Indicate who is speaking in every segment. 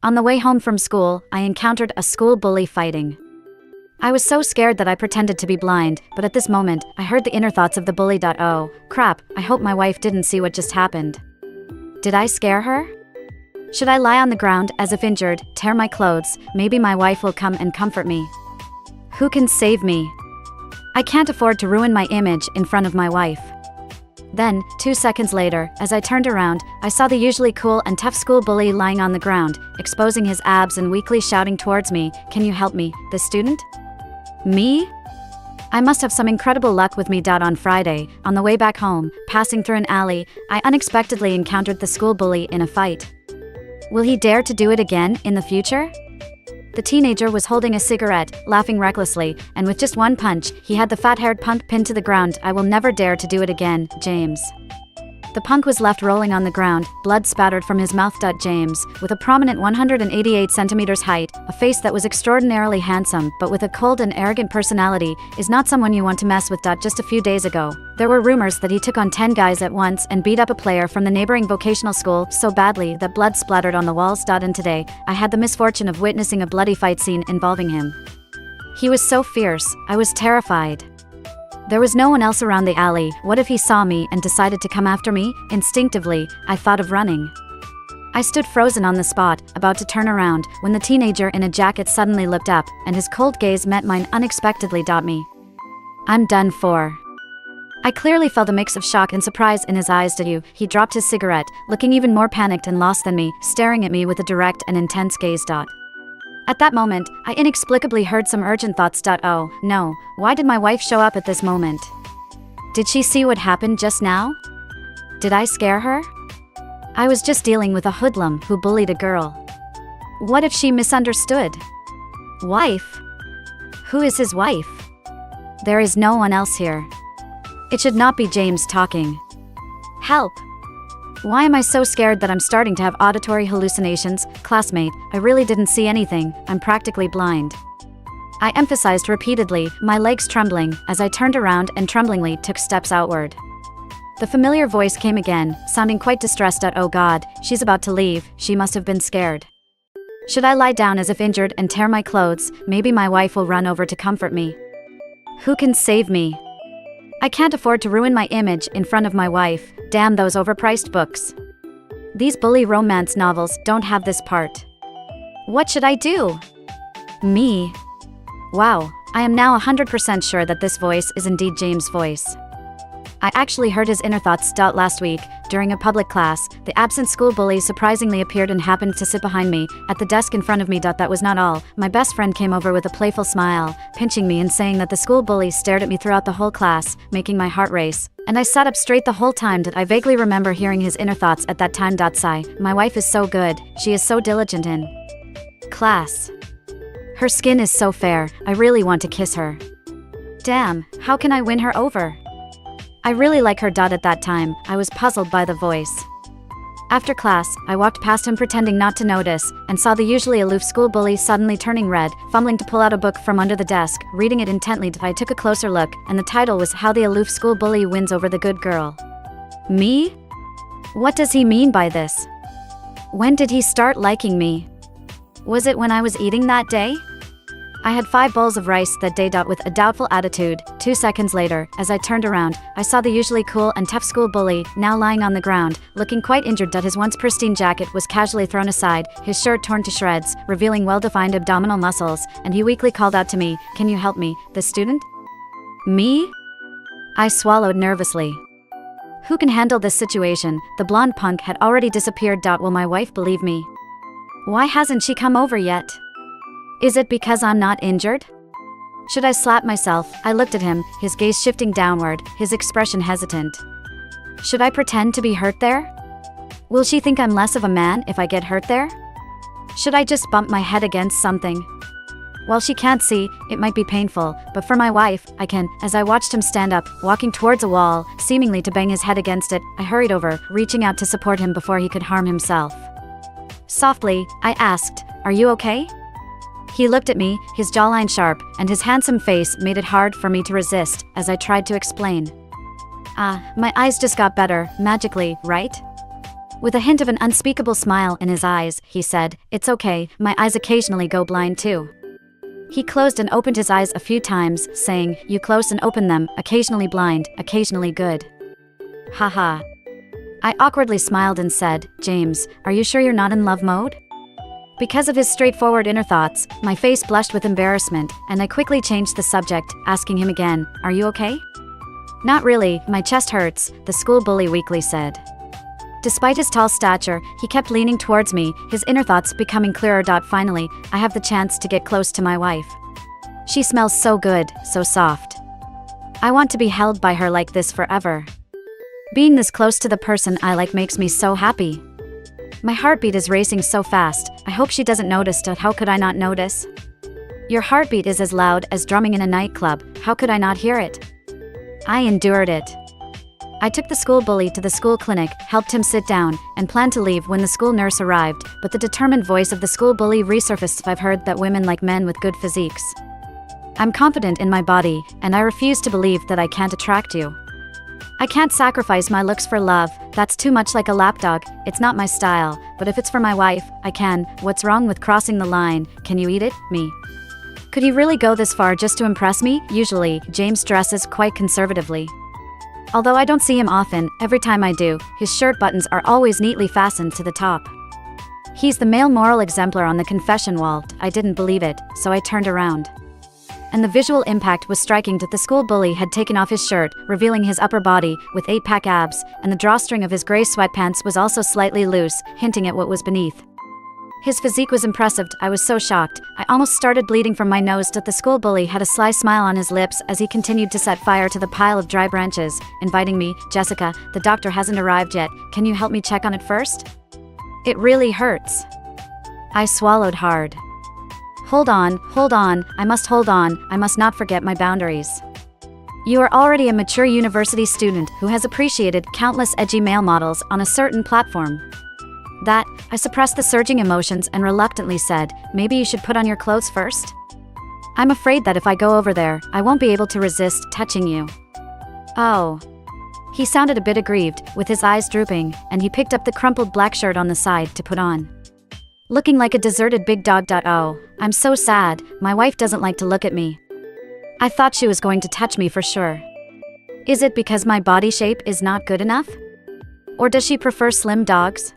Speaker 1: On the way home from school, I encountered a school bully fighting. I was so scared that I pretended to be blind, but at this moment, I heard the inner thoughts of the bully. Oh, crap, I hope my wife didn't see what just happened. Did I scare her? Should I lie on the ground as if injured, tear my clothes, maybe my wife will come and comfort me? Who can save me? I can't afford to ruin my image in front of my wife. Then, 2 seconds later, as I turned around, I saw the usually cool and tough school bully lying on the ground, exposing his abs and weakly shouting towards me, "Can you help me, the student?" Me? I must have some incredible luck with me. On Friday, on the way back home, passing through an alley, I unexpectedly encountered the school bully in a fight. Will he dare to do it again in the future? The teenager was holding a cigarette, laughing recklessly, and with just one punch, he had the fat-haired punk pinned to the ground. I will never dare to do it again, James. The punk was left rolling on the ground, blood spattered from his mouth. James, with a prominent 188 centimeters height, a face that was extraordinarily handsome, but with a cold and arrogant personality, is not someone you want to mess with. Just a few days ago, there were rumors that he took on 10 guys at once and beat up a player from the neighboring vocational school so badly that blood splattered on the walls. And today, I had the misfortune of witnessing a bloody fight scene involving him. He was so fierce, I was terrified. There was no one else around the alley. What if he saw me and decided to come after me? Instinctively, I thought of running. I stood frozen on the spot, about to turn around, when the teenager in a jacket suddenly looked up, and his cold gaze met mine unexpectedly. Me. I'm done for. I clearly felt a mix of shock and surprise in his eyes. He dropped his cigarette, looking even more panicked and lost than me, staring at me with a direct and intense gaze. At that moment, I inexplicably heard some urgent thoughts. Oh, no, why did my wife show up at this moment? Did she see what happened just now? Did I scare her? I was just dealing with a hoodlum who bullied a girl. What if she misunderstood? Wife? Who is his wife? There is no one else here. It should not be James talking. Help! Why am I so scared that I'm starting to have auditory hallucinations? Classmate, I really didn't see anything, I'm practically blind. I emphasized repeatedly, my legs trembling, as I turned around and tremblingly took steps outward. The familiar voice came again, sounding quite distressed. Oh God, she's about to leave, she must have been scared. Should I lie down as if injured and tear my clothes? Maybe my wife will run over to comfort me. Who can save me? I can't afford to ruin my image in front of my wife. Damn those overpriced books. These bully romance novels don't have this part. What should I do? Me. Wow, I am now 100% sure that this voice is indeed James' voice. I actually heard his inner thoughts. Last week, during a public class, the absent school bully surprisingly appeared and happened to sit behind me, at the desk in front of me. That was not all. My best friend came over with a playful smile, pinching me and saying that the school bully stared at me throughout the whole class, making my heart race. And I sat up straight the whole time. I vaguely remember hearing his inner thoughts at that time. Sigh, my wife is so good, she is so diligent in class. Her skin is so fair, I really want to kiss her. Damn, how can I win her over? I really like her. At that time, I was puzzled by the voice. After class, I walked past him pretending not to notice, and saw the usually aloof school bully suddenly turning red, fumbling to pull out a book from under the desk, reading it intently. I took a closer look, and the title was How the Aloof School Bully Wins Over the Good Girl. Me? What does he mean by this? When did he start liking me? Was it when I was eating that day? I had 5 bowls of rice that day. With a doubtful attitude, 2 seconds later, as I turned around, I saw the usually cool and tough school bully, now lying on the ground, looking quite injured. His once pristine jacket was casually thrown aside, his shirt torn to shreds, revealing well-defined abdominal muscles, and he weakly called out to me, "Can you help me, the student?" Me? I swallowed nervously. Who can handle this situation? The blonde punk had already disappeared. Will my wife believe me? Why hasn't she come over yet? Is it because I'm not injured? Should I slap myself? I looked at him, his gaze shifting downward, his expression hesitant. Should I pretend to be hurt there? Will she think I'm less of a man if I get hurt there? Should I just bump my head against something? While she can't see, it might be painful, but for my wife, I can. As I watched him stand up, walking towards a wall, seemingly to bang his head against it, I hurried over, reaching out to support him before he could harm himself. Softly, I asked, "Are you okay?" He looked at me, his jawline sharp, and his handsome face made it hard for me to resist, as I tried to explain. My eyes just got better, magically, right? With a hint of an unspeakable smile in his eyes, he said, "It's okay, my eyes occasionally go blind too." He closed and opened his eyes a few times, saying, "You close and open them, occasionally blind, occasionally good." Haha. I awkwardly smiled and said, "James, are you sure you're not in love mode?" Because of his straightforward inner thoughts, my face blushed with embarrassment, and I quickly changed the subject, asking him again, "Are you okay?" "Not really, my chest hurts," the school bully weakly said. Despite his tall stature, he kept leaning towards me, his inner thoughts becoming clearer. Finally, I have the chance to get close to my wife. She smells so good, so soft. I want to be held by her like this forever. Being this close to the person I like makes me so happy. My heartbeat is racing so fast, I hope she doesn't notice. How could I not notice? Your heartbeat is as loud as drumming in a nightclub, how could I not hear it? I endured it. I took the school bully to the school clinic, helped him sit down, and planned to leave when the school nurse arrived, but the determined voice of the school bully resurfaced. "I've heard that women like men with good physiques. I'm confident in my body, and I refuse to believe that I can't attract you. I can't sacrifice my looks for love, that's too much like a lapdog, it's not my style, but if it's for my wife, I can. What's wrong with crossing the line? Can you eat it? Me. Could you really go this far just to impress me?" Usually, James dresses quite conservatively. Although I don't see him often, every time I do, his shirt buttons are always neatly fastened to the top. He's the male moral exemplar on the confession wall. I didn't believe it, so I turned around. And the visual impact was striking. That the school bully had taken off his shirt, revealing his upper body, with 8-pack abs, and the drawstring of his gray sweatpants was also slightly loose, hinting at what was beneath. His physique was impressive. I was so shocked, I almost started bleeding from my nose. The school bully had a sly smile on his lips as he continued to set fire to the pile of dry branches, inviting me, "Jessica, the doctor hasn't arrived yet, can you help me check on it first? It really hurts." I swallowed hard. Hold on, I must hold on, I must not forget my boundaries. You are already a mature university student who has appreciated countless edgy male models on a certain platform. I suppressed the surging emotions and reluctantly said, "Maybe you should put on your clothes first? I'm afraid that if I go over there, I won't be able to resist touching you." "Oh." He sounded a bit aggrieved, with his eyes drooping, and he picked up the crumpled black shirt on the side to put on. Looking like a deserted big dog. "Oh, I'm so sad, my wife doesn't like to look at me. I thought she was going to touch me for sure. Is it because my body shape is not good enough? Or does she prefer slim dogs?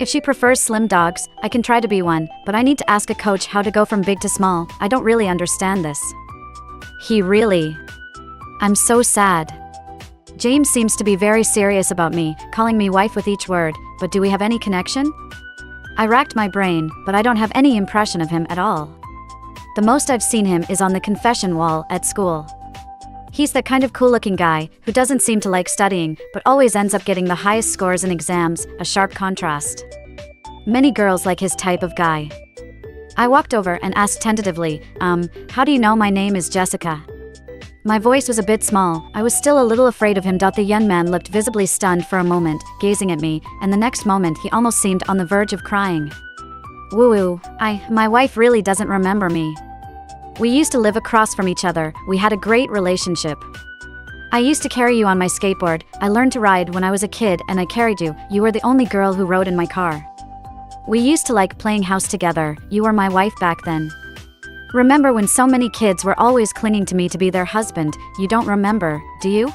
Speaker 1: If she prefers slim dogs, I can try to be one, but I need to ask a coach how to go from big to small. I don't really understand this." He really? I'm so sad. James seems to be very serious about me, calling me wife with each word, but do we have any connection? I racked my brain, but I don't have any impression of him at all. The most I've seen him is on the confession wall at school. He's that kind of cool-looking guy who doesn't seem to like studying, but always ends up getting the highest scores in exams, a sharp contrast. Many girls like his type of guy. I walked over and asked tentatively, "How do you know my name is Jessica?" My voice was a bit small, I was still a little afraid of him. The young man looked visibly stunned for a moment, gazing at me, and the next moment he almost seemed on the verge of crying. "Woo-woo, my wife really doesn't remember me. We used to live across from each other, we had a great relationship. I used to carry you on my skateboard, I learned to ride when I was a kid and I carried you, you were the only girl who rode in my car. We used to like playing house together, you were my wife back then. Remember when so many kids were always clinging to me to be their husband? You don't remember, do you?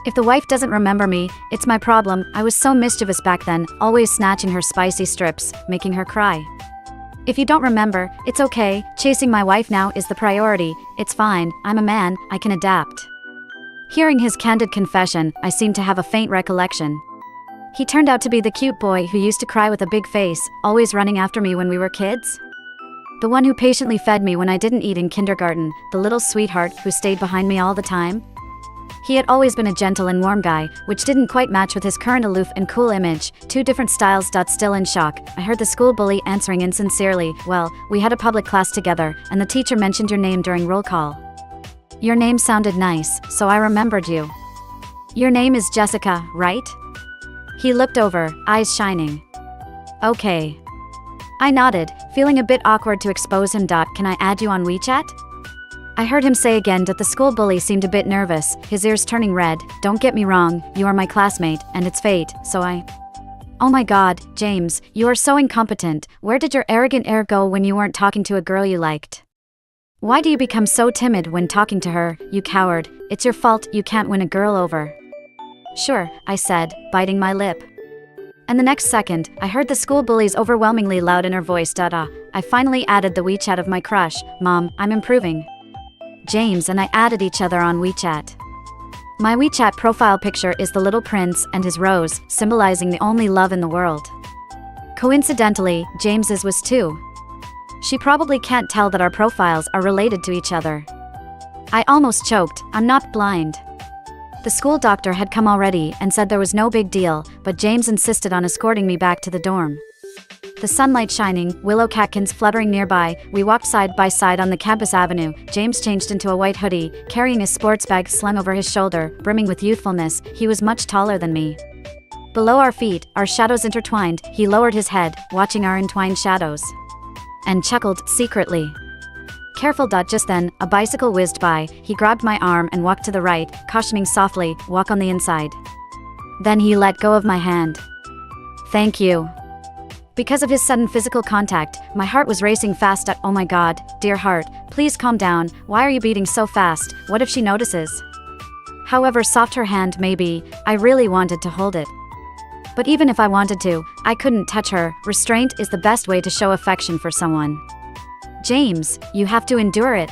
Speaker 1: If the wife doesn't remember me, it's my problem, I was so mischievous back then, always snatching her spicy strips, making her cry. If you don't remember, it's okay, chasing my wife now is the priority, it's fine, I'm a man, I can adapt." Hearing his candid confession, I seemed to have a faint recollection. He turned out to be the cute boy who used to cry with a big face, always running after me when we were kids? The one who patiently fed me when I didn't eat in kindergarten, the little sweetheart who stayed behind me all the time? He had always been a gentle and warm guy, which didn't quite match with his current aloof and cool image, two different styles. Still in shock, I heard the school bully answering insincerely, "Well, we had a public class together, and the teacher mentioned your name during roll call. Your name sounded nice, so I remembered you. Your name is Jessica, right?" He looked over, eyes shining. "Okay." I nodded, feeling a bit awkward to expose him. "Can I add you on WeChat?" I heard him say again that the school bully seemed a bit nervous, his ears turning red. "Don't get me wrong, you are my classmate, and it's fate, so Oh my god, James, you are so incompetent. Where did your arrogant air go when you weren't talking to a girl you liked? Why do you become so timid when talking to her, you coward? It's your fault you can't win a girl over. Sure, I said, biting my lip. And the next second, I heard the school bully's overwhelmingly loud inner voice. I finally added the WeChat of my crush. Mom, I'm improving. James and I added each other on WeChat. My WeChat profile picture is the little prince and his rose, symbolizing the only love in the world. Coincidentally, James's was too. She probably can't tell that our profiles are related to each other. I almost choked. I'm not blind. The school doctor had come already and said there was no big deal, but James insisted on escorting me back to the dorm. The sunlight shining, willow catkins fluttering nearby, we walked side by side on the campus avenue. James changed into a white hoodie, carrying his sports bag slung over his shoulder, brimming with youthfulness. He was much taller than me. Below our feet, our shadows intertwined, he lowered his head, watching our entwined shadows. And chuckled, secretly. Careful. Just then, a bicycle whizzed by. He grabbed my arm and walked to the right, cautioning softly, walk on the inside. Then he let go of my hand. Thank you. Because of his sudden physical contact, my heart was racing fast. Oh my god, dear heart, please calm down. Why are you beating so fast? What if she notices? However soft her hand may be, I really wanted to hold it. But even if I wanted to, I couldn't touch her. Restraint is the best way to show affection for someone. James, you have to endure it.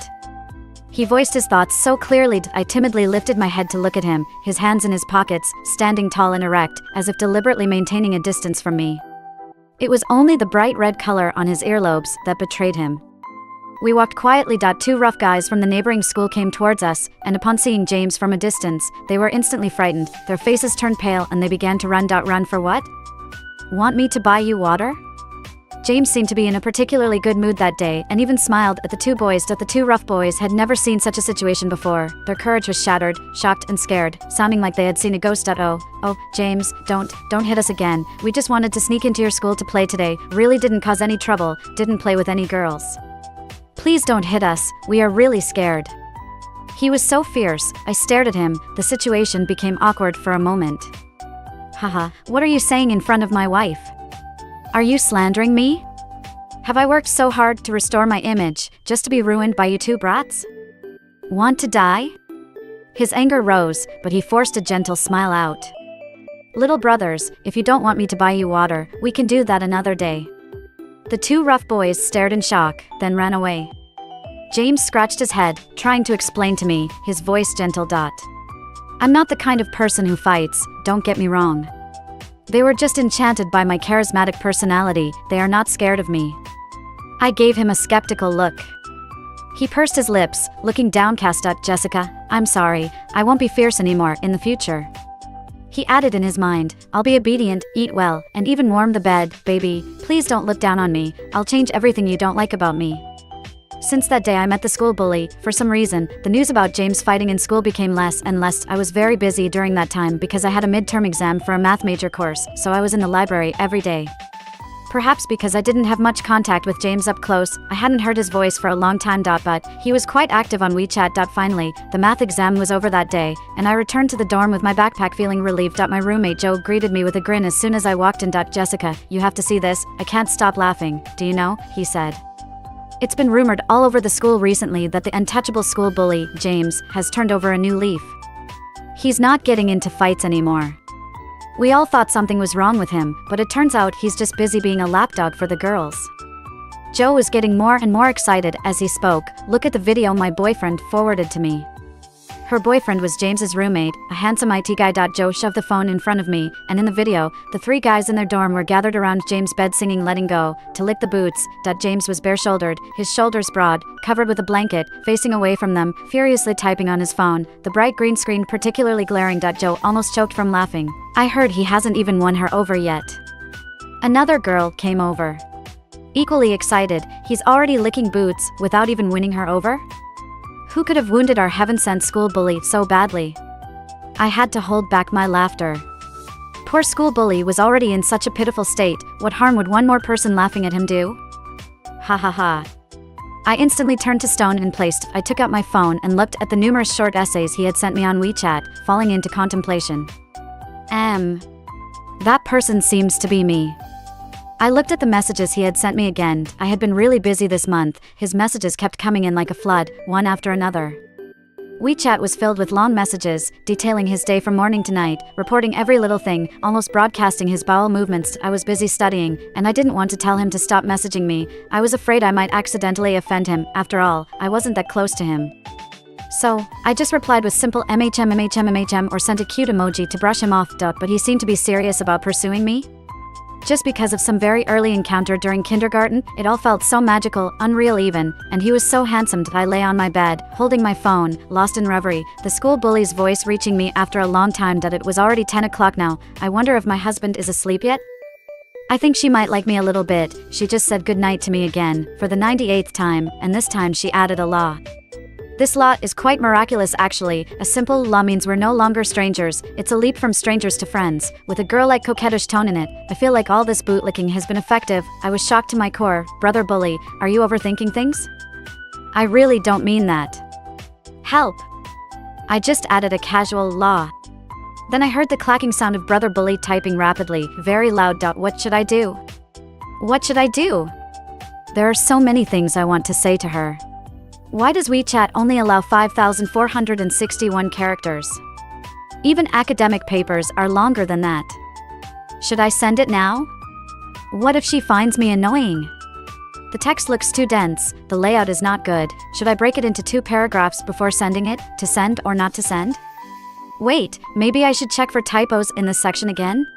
Speaker 1: He voiced his thoughts so clearly. I timidly lifted my head to look at him, his hands in his pockets, standing tall and erect, as if deliberately maintaining a distance from me. It was only the bright red color on his earlobes that betrayed him. We walked quietly. Two rough guys from the neighboring school came towards us, and upon seeing James from a distance, they were instantly frightened. Their faces turned pale and they began to run. Run for what? Want me to buy you water? James seemed to be in a particularly good mood that day and even smiled at the two boys. The two rough boys had never seen such a situation before. Their courage was shattered, shocked and scared, sounding like they had seen a ghost. Oh, James, don't hit us again. We just wanted to sneak into your school to play today. Really didn't cause any trouble, didn't play with any girls. Please don't hit us, we are really scared. He was so fierce, I stared at him. The situation became awkward for a moment. Haha, what are you saying in front of my wife? Are you slandering me? Have I worked so hard to restore my image, just to be ruined by you two brats? Want to die? His anger rose, but he forced a gentle smile out. Little brothers, if you don't want me to buy you water, we can do that another day. The two rough boys stared in shock, then ran away. James scratched his head, trying to explain to me, his voice gentle. I'm not the kind of person who fights, don't get me wrong. They were just enchanted by my charismatic personality, they are not scared of me. I gave him a skeptical look. He pursed his lips, looking downcast. Jessica, I'm sorry, I won't be fierce anymore in the future. He added in his mind, I'll be obedient, eat well, and even warm the bed. Baby, please don't look down on me, I'll change everything you don't like about me. Since that day I met the school bully. For some reason, the news about James fighting in school became less and less. I was very busy during that time because I had a midterm exam for a math major course, so I was in the library every day. Perhaps because I didn't have much contact with James up close, I hadn't heard his voice for a long time. But he was quite active on WeChat. Finally, the math exam was over that day, and I returned to the dorm with my backpack feeling relieved. My roommate Joe greeted me with a grin as soon as I walked in. Jessica, you have to see this, I can't stop laughing, do you know, he said. It's been rumored all over the school recently that the untouchable school bully, James, has turned over a new leaf. He's not getting into fights anymore. We all thought something was wrong with him, but it turns out he's just busy being a lapdog for the girls. Joe was getting more and more excited as he spoke. Look at the video my boyfriend forwarded to me. Her boyfriend was James's roommate, a handsome IT guy. Joe shoved the phone in front of me, and in the video, the three guys in their dorm were gathered around James' bed singing Letting Go, to lick the boots. James was bare-shouldered, his shoulders broad, covered with a blanket, facing away from them, furiously typing on his phone, the bright green screen particularly glaring. Joe almost choked from laughing. I heard he hasn't even won her over yet. Another girl came over. Equally excited, he's already licking boots, without even winning her over? Who could have wounded our heaven-sent school bully so badly? I had to hold back my laughter. Poor school bully was already in such a pitiful state, what harm would one more person laughing at him do? Ha ha ha. I instantly turned to stone and placed. I took out my phone and looked at the numerous short essays he had sent me on WeChat, falling into contemplation. That person seems to be me. I looked at the messages he had sent me again. I had been really busy this month. His messages kept coming in like a flood, one after another. WeChat was filled with long messages, detailing his day from morning to night, reporting every little thing, almost broadcasting his bowel movements. I was busy studying, and I didn't want to tell him to stop messaging me. I was afraid I might accidentally offend him. After all, I wasn't that close to him. So, I just replied with simple MHM or sent a cute emoji to brush him off, but he seemed to be serious about pursuing me. Just because of some very early encounter during kindergarten, it all felt so magical, unreal even, and he was so handsome that I lay on my bed, holding my phone, lost in reverie, the school bully's voice reaching me after a long time that it was already 10 o'clock now. I wonder if my husband is asleep yet? I think she might like me a little bit. She just said goodnight to me again, for the 98th time, and this time she added a la. This la is quite miraculous actually. A simple la means we're no longer strangers. It's a leap from strangers to friends, with a girl-like coquettish tone in it. I feel like all this bootlicking has been effective. I was shocked to my core. Brother bully, are you overthinking things? I really don't mean that. Help! I just added a casual la. Then I heard the clacking sound of brother bully typing rapidly, very loud. What should I do? What should I do? There are so many things I want to say to her. Why does WeChat only allow 5,461 characters? Even academic papers are longer than that. Should I send it now? What if she finds me annoying? The text looks too dense, the layout is not good. Should I break it into 2 paragraphs before sending it, to send or not to send? Wait, maybe I should check for typos in this section again?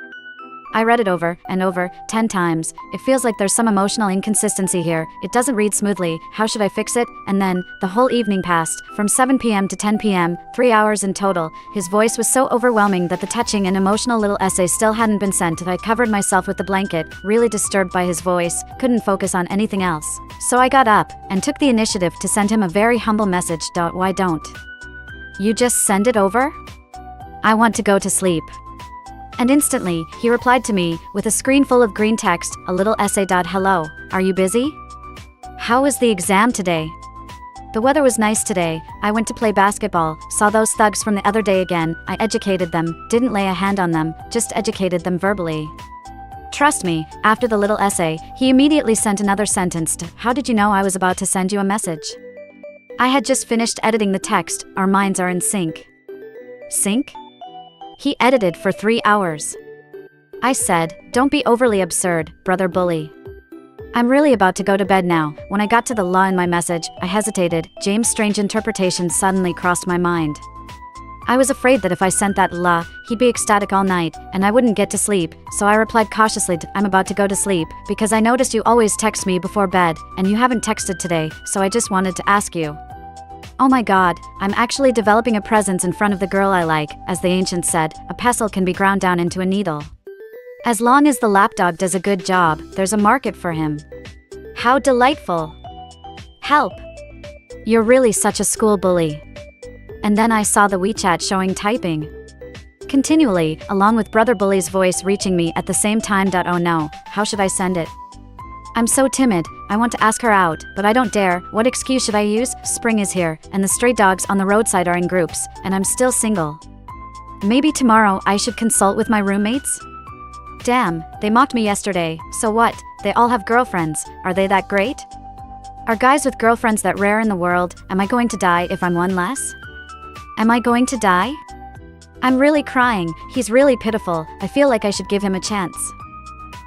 Speaker 1: I read it over and over, 10 times. It feels like there's some emotional inconsistency here. It doesn't read smoothly. How should I fix it? And then, the whole evening passed, from 7 p.m. to 10 p.m., 3 hours in total. His voice was so overwhelming that the touching and emotional little essay still hadn't been sent. I covered myself with the blanket, really disturbed by his voice, couldn't focus on anything else. So I got up, and took the initiative to send him a very humble message. Why don't you just send it over? I want to go to sleep. And instantly, he replied to me, with a screen full of green text, a little essay. Hello, are you busy? How was the exam today? The weather was nice today. I went to play basketball, saw those thugs from the other day again. I educated them, didn't lay a hand on them, just educated them verbally. Trust me, after the little essay, he immediately sent another sentence. How did you know I was about to send you a message? I had just finished editing the text. Our minds are in sync. Sync? He edited for 3 hours. I said, don't be overly absurd, brother bully. I'm really about to go to bed now. When I got to the la in my message, I hesitated. James' strange interpretation suddenly crossed my mind. I was afraid that if I sent that la, he'd be ecstatic all night, and I wouldn't get to sleep, so I replied cautiously, I'm about to go to sleep, because I noticed you always text me before bed, and you haven't texted today, so I just wanted to ask you. Oh my god, I'm actually developing a presence in front of the girl I like. As the ancients said, a pestle can be ground down into a needle. As long as the lapdog does a good job, there's a market for him. How delightful. Help. You're really such a school bully. And then I saw the WeChat showing typing continually, along with brother bully's voice reaching me at the same time. Oh no, how should I send it? I'm so timid. I want to ask her out, but I don't dare. What excuse should I use? Spring is here, and the stray dogs on the roadside are in groups, and I'm still single. Maybe tomorrow I should consult with my roommates? Damn, they mocked me yesterday. So what? They all have girlfriends. Are they that great? Are guys with girlfriends that rare in the world? Am I going to die if I'm one less? Am I going to die? I'm really crying. He's really pitiful. I feel like I should give him a chance.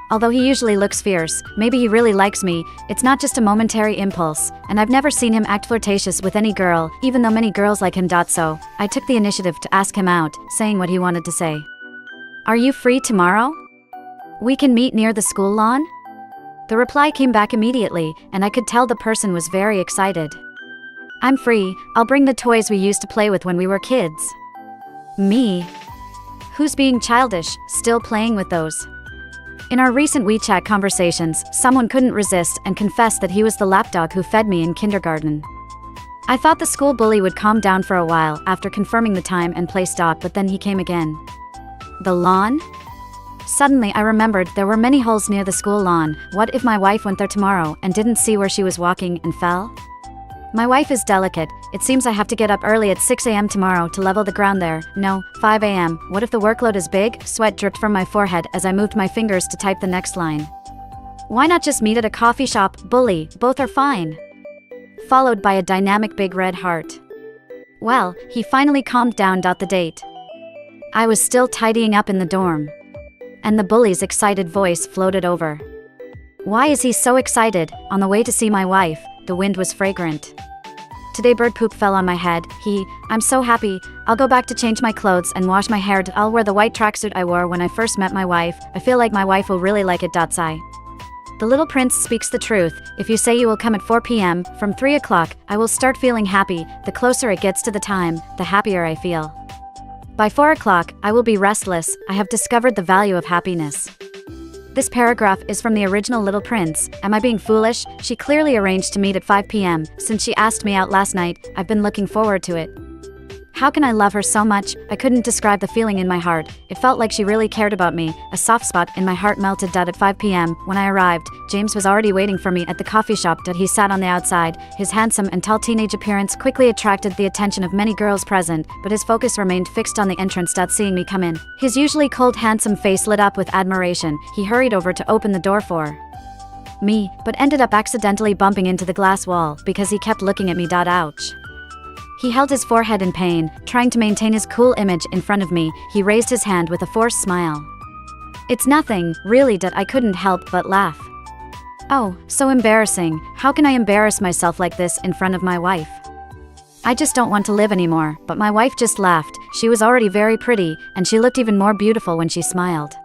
Speaker 1: Although he usually looks fierce, maybe he really likes me. It's not just a momentary impulse, and I've never seen him act flirtatious with any girl, even though many girls like him. So, I took the initiative to ask him out, saying what he wanted to say. Are you free tomorrow? We can meet near the school lawn? The reply came back immediately, and I could tell the person was very excited. I'm free. I'll bring the toys we used to play with when we were kids. Me? Who's being childish, still playing with those? In our recent WeChat conversations, someone couldn't resist and confessed that he was the lapdog who fed me in kindergarten. I thought the school bully would calm down for a while after confirming the time and place. But then he came again. The lawn? Suddenly I remembered there were many holes near the school lawn. What if my wife went there tomorrow and didn't see where she was walking and fell? My wife is delicate. It seems I have to get up early at 6 a.m. tomorrow to level the ground there. No, 5 a.m. What if the workload is big? Sweat dripped from my forehead as I moved my fingers to type the next line. Why not just meet at a coffee shop? Bully, both are fine. Followed by a dynamic big red heart. Well, he finally calmed down. The date. I was still tidying up in the dorm. And the bully's excited voice floated over. Why is he so excited? On the way to see my wife, the wind was fragrant. Today bird poop fell on my head. I'm so happy. I'll go back to change my clothes and wash my hair. I'll wear the white tracksuit I wore when I first met my wife. I feel like my wife will really like it. Sigh. The little prince speaks the truth. If you say you will come at 4 p.m, from 3 o'clock, I will start feeling happy. The closer it gets to the time, the happier I feel. By 4 o'clock, I will be restless. I have discovered the value of happiness. This paragraph is from the original Little Prince. Am I being foolish? She clearly arranged to meet at 5 p.m. Since she asked me out last night, I've been looking forward to it. How can I love her so much? I couldn't describe the feeling in my heart. It felt like she really cared about me. A soft spot in my heart melted. At 5 p.m, when I arrived, James was already waiting for me at the coffee shop. He sat on the outside. His handsome and tall teenage appearance quickly attracted the attention of many girls present, but his focus remained fixed on the entrance. Seeing me come in, his usually cold, handsome face lit up with admiration. He hurried over to open the door for me, but ended up accidentally bumping into the glass wall because he kept looking at me. Ouch. He held his forehead in pain, trying to maintain his cool image in front of me. He raised his hand with a forced smile. It's nothing, really. I couldn't help but laugh. Oh, so embarrassing. How can I embarrass myself like this in front of my wife? I just don't want to live anymore. But my wife just laughed. She was already very pretty, and she looked even more beautiful when she smiled.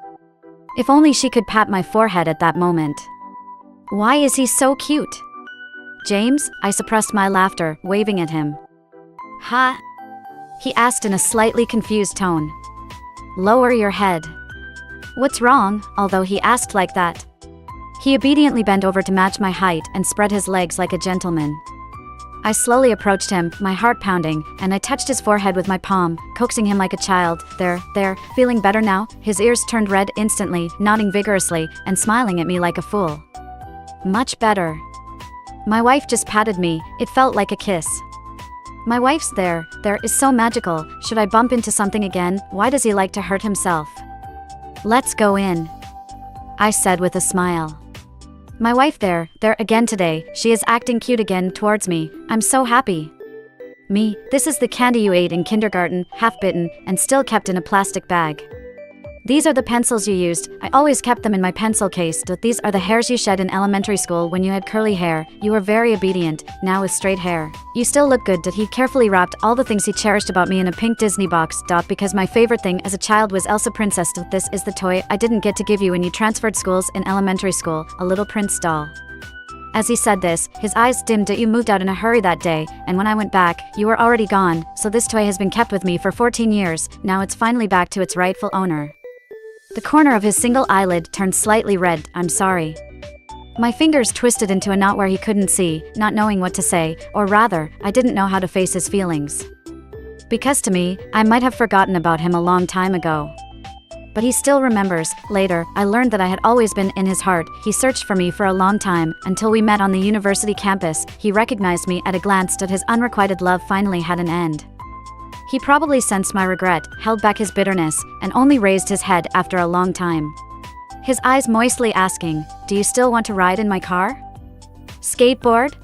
Speaker 1: If only she could pat my forehead at that moment. Why is he so cute? James, I suppressed my laughter, waving at him. Huh? He asked in a slightly confused tone. Lower your head. What's wrong? Although he asked like that, he obediently bent over to match my height and spread his legs like a gentleman. I slowly approached him, my heart pounding, and I touched his forehead with my palm, coaxing him like a child. There, feeling better now? His ears turned red instantly, nodding vigorously, and smiling at me like a fool. Much better. My wife just patted me. It felt like a kiss. My wife's there is so magical. Should I bump into something again? Why does he like to hurt himself? Let's go in, I said with a smile. My wife there again today. She is acting cute again towards me. I'm so happy. Me, this is the candy you ate in kindergarten, half bitten, and still kept in a plastic bag. These are the pencils you used. I always kept them in my pencil case. These are the hairs you shed in elementary school when you had curly hair. You were very obedient, now with straight hair. You still look good. He carefully wrapped all the things he cherished about me in a pink Disney box. Because my favorite thing as a child was Elsa Princess. This is the toy I didn't get to give you when you transferred schools in elementary school, a little prince doll. As he said this, his eyes dimmed. You moved out in a hurry that day, and when I went back, you were already gone. So this toy has been kept with me for 14 years. Now it's finally back to its rightful owner. The corner of his single eyelid turned slightly red. I'm sorry. My fingers twisted into a knot where he couldn't see, not knowing what to say, or rather, I didn't know how to face his feelings. Because to me, I might have forgotten about him a long time ago. But he still remembers. Later, I learned that I had always been in his heart. He searched for me for a long time, until we met on the university campus. He recognized me at a glance. His unrequited love finally had an end. He probably sensed my regret, held back his bitterness, and only raised his head after a long time. His eyes moistly asking, do you still want to ride in my car? Skateboard?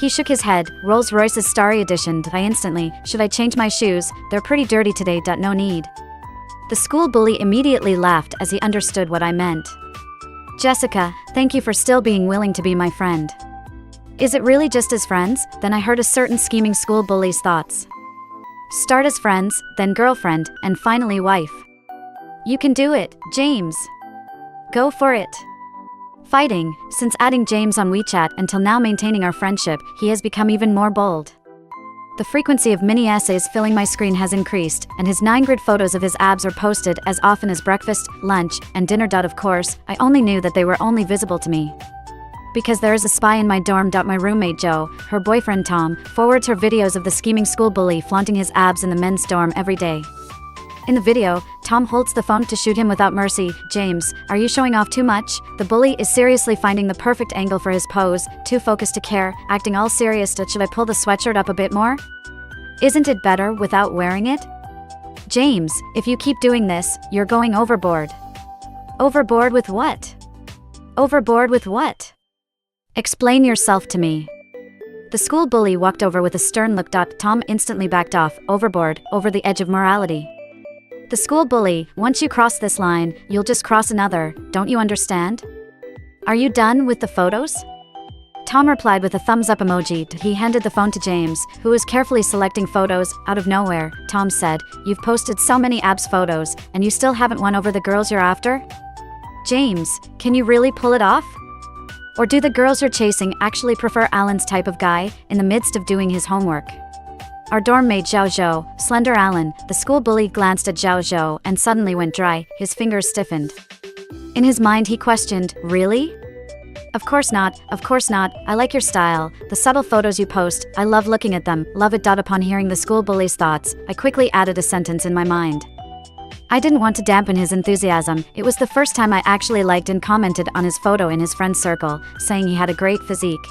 Speaker 1: He shook his head. Rolls-Royce's Starry Edition. I instantly, should I change my shoes? They're pretty dirty today. No need. The school bully immediately laughed as he understood what I meant. Jessica, thank you for still being willing to be my friend. Is it really just as friends? Then I heard a certain scheming school bully's thoughts. Start as friends, then girlfriend, and finally wife. You can do it, James. Go for it. Fighting, since adding James on WeChat until now maintaining our friendship, he has become even more bold. The frequency of mini essays filling my screen has increased, and his 9-grid photos of his abs are posted as often as breakfast, lunch, and dinner. Of course, I only knew that they were only visible to me because there is a spy in my dorm. My roommate Jo, her boyfriend Tom, forwards her videos of the scheming school bully flaunting his abs in the men's dorm every day. In the video, Tom holds the phone to shoot him without mercy. James, are you showing off too much? The bully is seriously finding the perfect angle for his pose, too focused to care, acting all serious. Should I pull the sweatshirt up a bit more? Isn't it better without wearing it? James, if you keep doing this, you're going overboard. Overboard with what? Overboard with what? Explain yourself to me. The school bully walked over with a stern look. Tom instantly backed off, overboard, over the edge of morality. The school bully, once you cross this line, you'll just cross another, don't you understand? Are you done with the photos? Tom replied with a thumbs up emoji. He handed the phone to James, who was carefully selecting photos. Out of nowhere, Tom said, "You've posted so many abs photos, and you still haven't won over the girls you're after? James, can you really pull it off? Or do the girls you're chasing actually prefer Alan's type of guy, in the midst of doing his homework?" Our dorm mate Zhao Zhou, slender Alan, the school bully glanced at Zhao Zhou and suddenly went dry, his fingers stiffened. In his mind he questioned, really? Of course not, I like your style, the subtle photos you post, I love looking at them, love it. Upon hearing the school bully's thoughts, I quickly added a sentence in my mind. I didn't want to dampen his enthusiasm. It was the first time I actually liked and commented on his photo in his friend's circle, saying he had a great physique.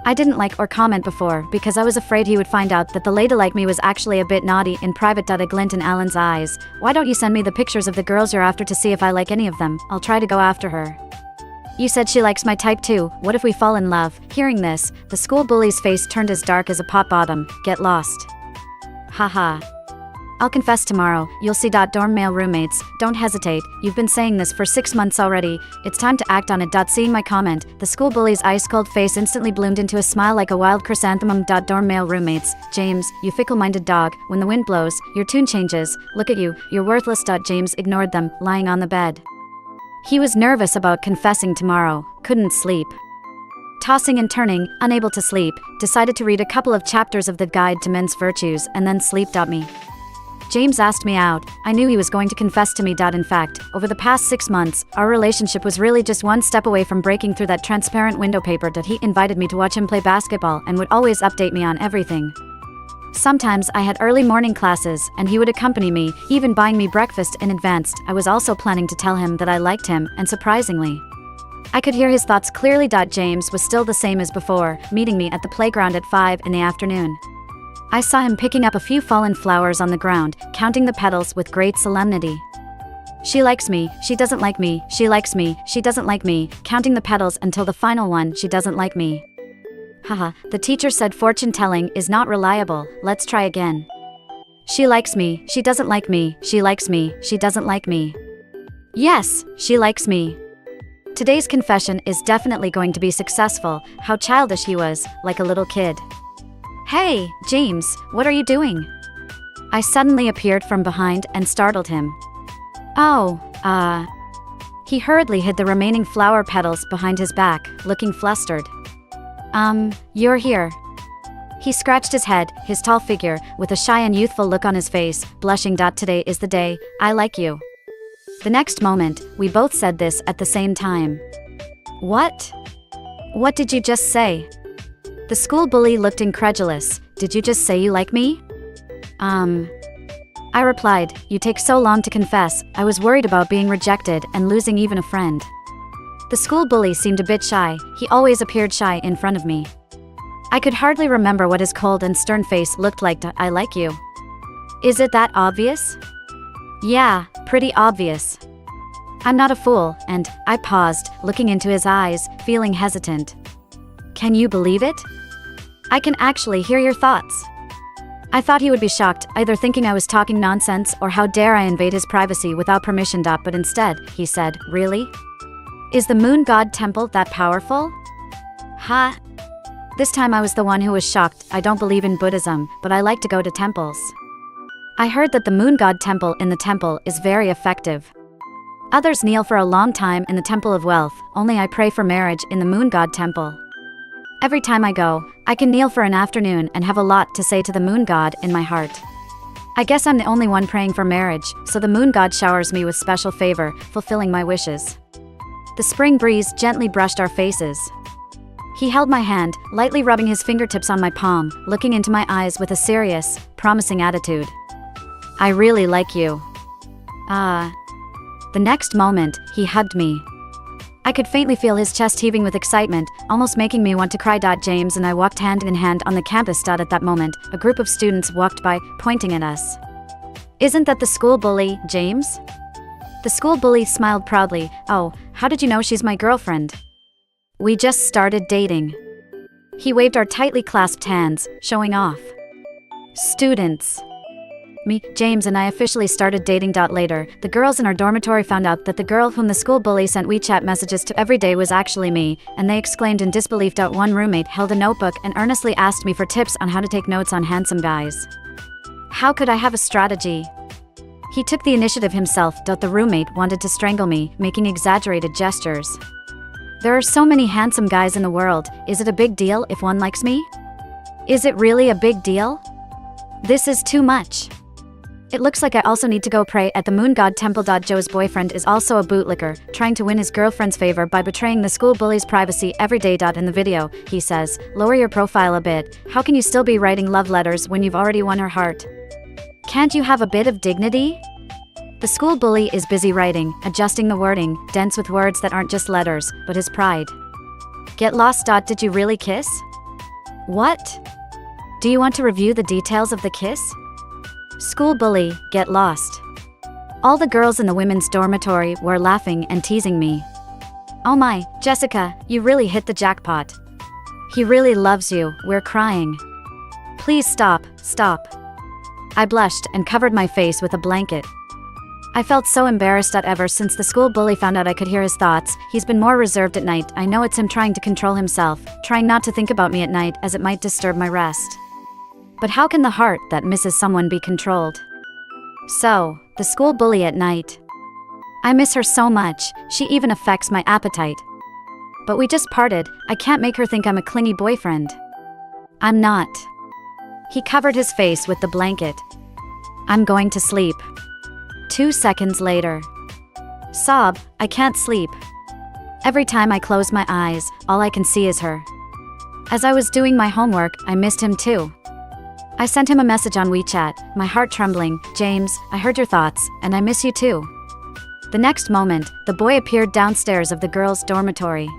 Speaker 1: I didn't like or comment before because I was afraid he would find out that the lady like me was actually a bit naughty. In private. A glint in Alan's eyes. Why don't you send me the pictures of the girls you're after to see if I like any of them? I'll try to go after her. You said she likes my type too. What if we fall in love? Hearing this, the school bully's face turned as dark as a pot bottom. Get lost. Haha. I'll confess tomorrow, you'll see. Dorm male roommates, don't hesitate, you've been saying this for 6 months already, it's time to act on it. Seeing my comment, the school bully's ice-cold face instantly bloomed into a smile like a wild chrysanthemum. Dorm male roommates, James, you fickle-minded dog, when the wind blows, your tune changes, look at you, you're worthless. James ignored them, lying on the bed. He was nervous about confessing tomorrow, couldn't sleep. Tossing and turning, unable to sleep, decided to read a couple of chapters of the Guide to Men's Virtues and then sleep. Me. James asked me out. I knew he was going to confess to me. In fact, over the past 6 months, our relationship was really just one step away from breaking through that transparent window paper. He invited me to watch him play basketball and would always update me on everything. Sometimes I had early morning classes, and he would accompany me, even buying me breakfast in advance. I was also planning to tell him that I liked him, and surprisingly, I could hear his thoughts clearly. James was still the same as before, meeting me at the playground at 5 in the afternoon. I saw him picking up a few fallen flowers on the ground, counting the petals with great solemnity. She likes me, she doesn't like me, she likes me, she doesn't like me, counting the petals until the final one, she doesn't like me. Haha, the teacher said fortune telling is not reliable, let's try again. She likes me, she doesn't like me, she likes me, she doesn't like me. Yes, she likes me. Today's confession is definitely going to be successful. How childish he was, like a little kid. Hey, James, what are you doing? I suddenly appeared from behind and startled him. Oh, He hurriedly hid the remaining flower petals behind his back, looking flustered. You're here. He scratched his head, his tall figure, with a shy and youthful look on his face, blushing. Today is the day, I like you. The next moment, we both said this at the same time. What? What did you just say? The school bully looked incredulous. Did you just say you like me? I replied, you take so long to confess, I was worried about being rejected and losing even a friend. The school bully seemed a bit shy, he always appeared shy in front of me. I could hardly remember what his cold and stern face looked like. I like you. Is it that obvious? Yeah, pretty obvious. I'm not a fool, and I paused, looking into his eyes, feeling hesitant. Can you believe it? I can actually hear your thoughts. I thought he would be shocked, either thinking I was talking nonsense or how dare I invade his privacy without permission. But instead, he said, really? Is the moon god temple that powerful? Ha! This time I was the one who was shocked. I don't believe in Buddhism, but I like to go to temples. I heard that the moon god temple in the temple is very effective. Others kneel for a long time in the temple of wealth, only I pray for marriage in the moon god temple. Every time I go, I can kneel for an afternoon and have a lot to say to the moon god in my heart. I guess I'm the only one praying for marriage, so the moon god showers me with special favor, fulfilling my wishes. The spring breeze gently brushed our faces. He held my hand, lightly rubbing his fingertips on my palm, looking into my eyes with a serious, promising attitude. I really like you. Ah. The next moment, he hugged me. I could faintly feel his chest heaving with excitement, almost making me want to cry. James and I walked hand in hand on the campus. At that moment, a group of students walked by, pointing at us. Isn't that the school bully, James? The school bully smiled proudly. Oh, how did you know she's my girlfriend? We just started dating. He waved our tightly clasped hands, showing off. Students. Me, James and I officially started dating. Later, the girls in our dormitory found out that the girl whom the school bully sent WeChat messages to every day was actually me, and they exclaimed in disbelief. One roommate held a notebook and earnestly asked me for tips on how to take notes on handsome guys. How could I have a strategy? He took the initiative himself. The roommate wanted to strangle me, making exaggerated gestures. There are so many handsome guys in the world. Is it a big deal if one likes me? Is it really a big deal? This is too much. It looks like I also need to go pray at the moon god temple. Joe's boyfriend is also a bootlicker, trying to win his girlfriend's favor by betraying the school bully's privacy every day. In the video, he says, lower your profile a bit. How can you still be writing love letters when you've already won her heart? Can't you have a bit of dignity? The school bully is busy writing, adjusting the wording, dense with words that aren't just letters, but his pride. Get lost. Did you really kiss? What? Do you want to review the details of the kiss? School bully, get lost. All the girls in the women's dormitory were laughing and teasing me. Oh my, Jessica, you really hit the jackpot. He really loves you, we're crying. Please stop, stop. I blushed and covered my face with a blanket. I felt so embarrassed. Ever since the school bully found out I could hear his thoughts, he's been more reserved at night. I know it's him trying to control himself, trying not to think about me at night as it might disturb my rest. But how can the heart that misses someone be controlled? So, the school bully at night. I miss her so much, she even affects my appetite. But we just parted, I can't make her think I'm a clingy boyfriend. I'm not. He covered his face with the blanket. I'm going to sleep. 2 seconds later. Sob, I can't sleep. Every time I close my eyes, all I can see is her. As I was doing my homework, I missed him too. I sent him a message on WeChat, my heart trembling. James, I heard your thoughts, and I miss you too. The next moment, the boy appeared downstairs of the girls' dormitory.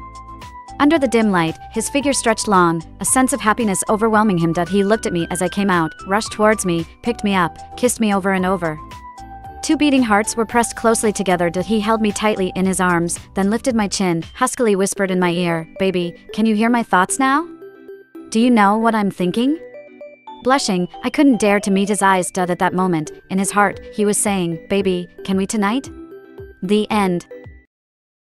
Speaker 1: Under the dim light, his figure stretched long, a sense of happiness overwhelming him. He looked at me as I came out, rushed towards me, picked me up, kissed me over and over. 2 beating hearts were pressed closely together. He held me tightly in his arms, then lifted my chin, huskily whispered in my ear, baby, can you hear my thoughts now? Do you know what I'm thinking? Blushing, I couldn't dare to meet his eyes. At that moment, in his heart, he was saying, baby, can we tonight? The end.